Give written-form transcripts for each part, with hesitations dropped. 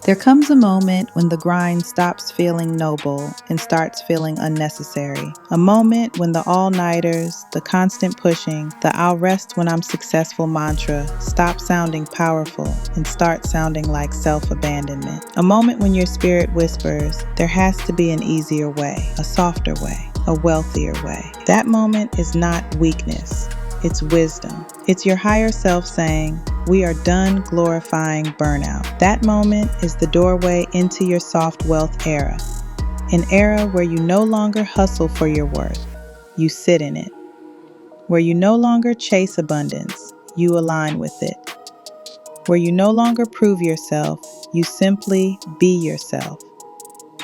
There comes a moment when the grind stops feeling noble and starts feeling unnecessary. A moment when the all-nighters, the constant pushing, the "I'll rest when I'm successful" mantra stop sounding powerful and start sounding like self-abandonment. A moment when your spirit whispers, there has to be an easier way, a softer way, a wealthier way. That moment is not weakness, it's wisdom. It's your higher self saying, we are done glorifying burnout. That moment is the doorway into your soft wealth era. An era where you no longer hustle for your worth, you sit in it. Where you no longer chase abundance, you align with it. Where you no longer prove yourself, you simply be yourself.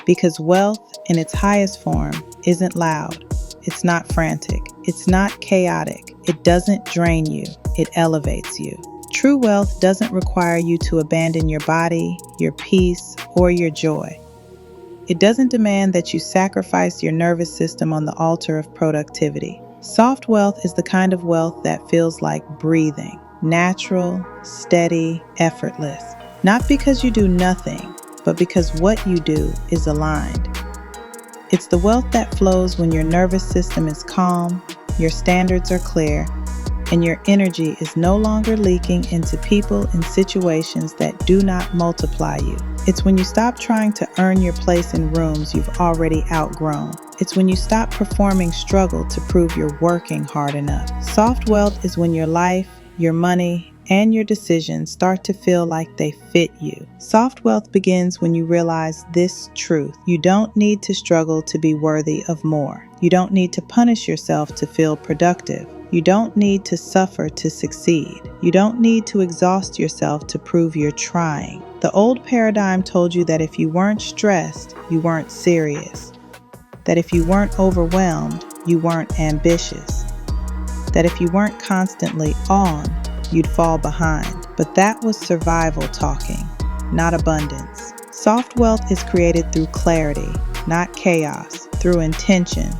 Because wealth in its highest form isn't loud, it's not frantic, it's not chaotic, it doesn't drain you, it elevates you. True wealth doesn't require you to abandon your body, your peace, or your joy. It doesn't demand that you sacrifice your nervous system on the altar of productivity. Soft wealth is the kind of wealth that feels like breathing, natural, steady, effortless. Not because you do nothing, but because what you do is aligned. It's the wealth that flows when your nervous system is calm, your standards are clear, and your energy is no longer leaking into people and situations that do not multiply you. It's when you stop trying to earn your place in rooms you've already outgrown. It's when you stop performing struggle to prove you're working hard enough. Soft wealth is when your life, your money, and your decisions start to feel like they fit you. Soft wealth begins when you realize this truth. You don't need to struggle to be worthy of more. You don't need to punish yourself to feel productive. You don't need to suffer to succeed. You don't need to exhaust yourself to prove you're trying. The old paradigm told you that if you weren't stressed, you weren't serious. That if you weren't overwhelmed, you weren't ambitious. That if you weren't constantly on, you'd fall behind. But that was survival talking, not abundance. Soft wealth is created through clarity, not chaos, through intention,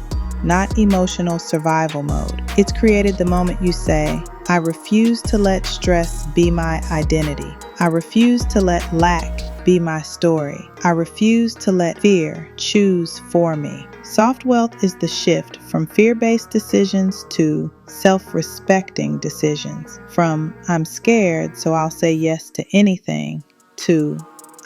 not emotional survival mode. It's created the moment you say, I refuse to let stress be my identity. I refuse to let lack be my story. I refuse to let fear choose for me. Soft wealth is the shift from fear-based decisions to self-respecting decisions. From I'm scared, so I'll say yes to anything, to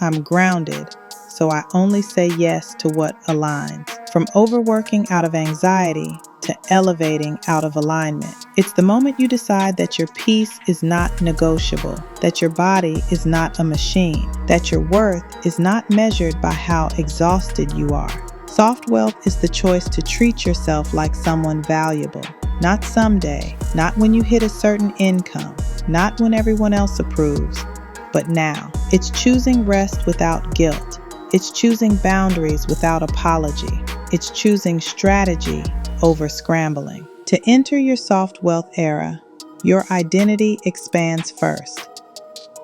I'm grounded, so I only say yes to what aligns. From overworking out of anxiety to elevating out of alignment. It's the moment you decide that your peace is not negotiable, that your body is not a machine, that your worth is not measured by how exhausted you are. Soft wealth is the choice to treat yourself like someone valuable. Not someday, not when you hit a certain income, not when everyone else approves, but now. It's choosing rest without guilt. It's choosing boundaries without apology. It's choosing strategy over scrambling. To enter your soft wealth era, your identity expands first.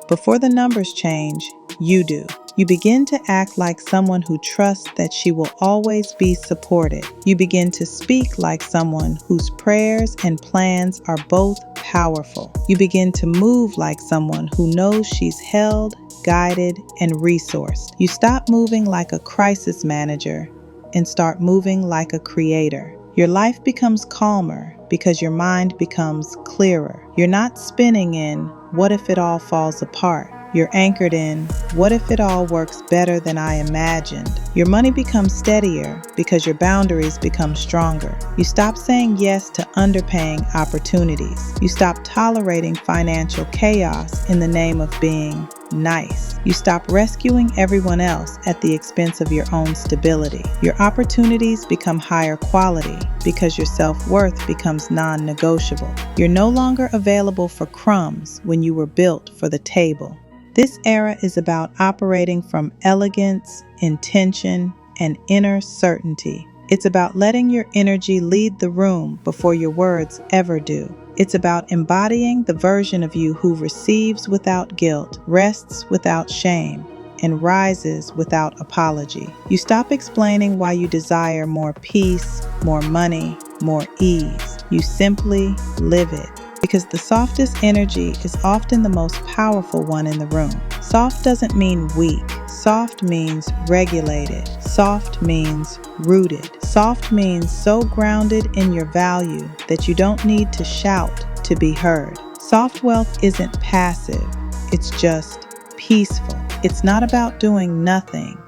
Before the numbers change, you do. You begin to act like someone who trusts that she will always be supported. You begin to speak like someone whose prayers and plans are both powerful. You begin to move like someone who knows she's held, guided, and resourced. You stop moving like a crisis manager and start moving like a creator. Your life becomes calmer because your mind becomes clearer. You're not spinning in, what if it all falls apart? You're anchored in, what if it all works better than I imagined? Your money becomes steadier because your boundaries become stronger. You stop saying yes to underpaying opportunities. You stop tolerating financial chaos in the name of being nice. You stop rescuing everyone else at the expense of your own stability. Your opportunities become higher quality because your self-worth becomes non-negotiable. You're no longer available for crumbs when you were built for the table. This era is about operating from elegance, intention, and inner certainty. It's about letting your energy lead the room before your words ever do. It's about embodying the version of you who receives without guilt, rests without shame, and rises without apology. You stop explaining why you desire more peace, more money, more ease. You simply live it. Because the softest energy is often the most powerful one in the room. Soft doesn't mean weak. Soft means regulated. Soft means rooted. Soft means so grounded in your value that you don't need to shout to be heard. Soft wealth isn't passive, it's just peaceful. It's not about doing nothing.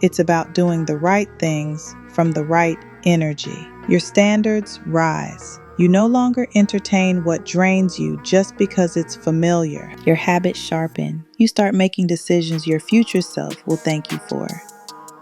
It's about doing the right things from the right energy. Your standards rise. You no longer entertain what drains you just because it's familiar. Your habits sharpen. You start making decisions your future self will thank you for.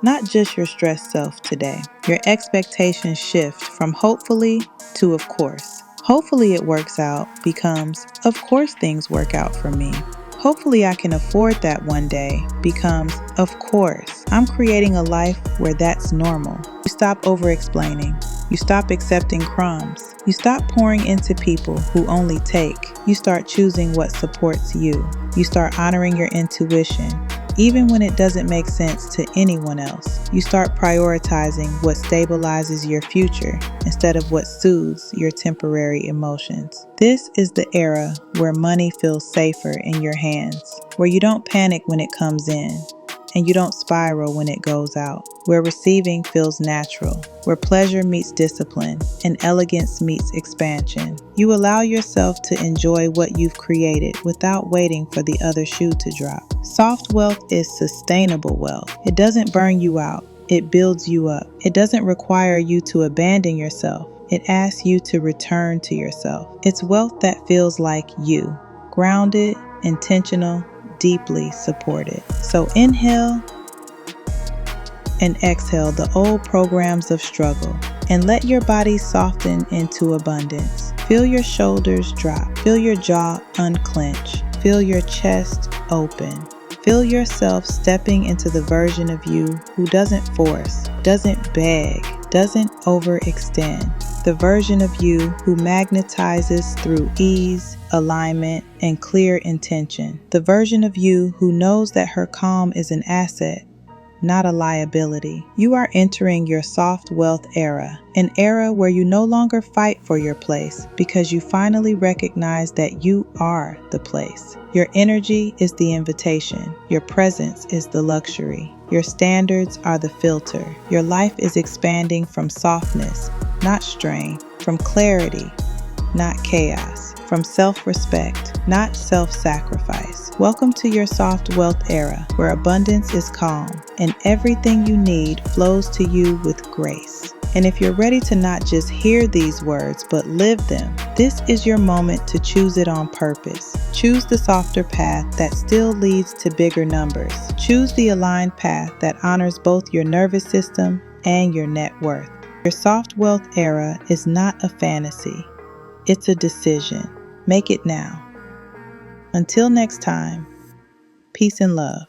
Not just your stressed self today. Your expectations shift from hopefully to of course. Hopefully it works out becomes of course things work out for me. Hopefully I can afford that one day becomes of course. I'm creating a life where that's normal. You stop over-explaining. You stop accepting crumbs. You stop pouring into people who only take. You start choosing what supports you. You start honoring your intuition, even when it doesn't make sense to anyone else. You start prioritizing what stabilizes your future instead of what soothes your temporary emotions. This is the era where money feels safer in your hands, where you don't panic when it comes in, and you don't spiral when it goes out, where receiving feels natural, where pleasure meets discipline and elegance meets expansion. You allow yourself to enjoy what you've created without waiting for the other shoe to drop. Soft wealth is sustainable wealth. It doesn't burn you out. It builds you up. It doesn't require you to abandon yourself. It asks you to return to yourself. It's wealth that feels like you, grounded, intentional, deeply supported. So inhale and exhale the old programs of struggle and let your body soften into abundance. Feel your shoulders drop. Feel your jaw unclench. Feel your chest open. Feel yourself stepping into the version of you who doesn't force, doesn't beg, doesn't overextend. The version of you who magnetizes through ease, alignment, and clear intention. The version of you who knows that her calm is an asset, not a liability. You are entering your soft wealth era, an era where you no longer fight for your place because you finally recognize that you are the place. Your energy is the invitation. Your presence is the luxury. Your standards are the filter. Your life is expanding from softness, not strain, from clarity, not chaos, from self-respect, not self-sacrifice. Welcome to your soft wealth era, where abundance is calm and everything you need flows to you with grace. And if you're ready to not just hear these words, but live them, this is your moment to choose it on purpose. Choose the softer path that still leads to bigger numbers. Choose the aligned path that honors both your nervous system and your net worth. Your soft wealth era is not a fantasy. It's a decision. Make it now. Until next time, peace and love.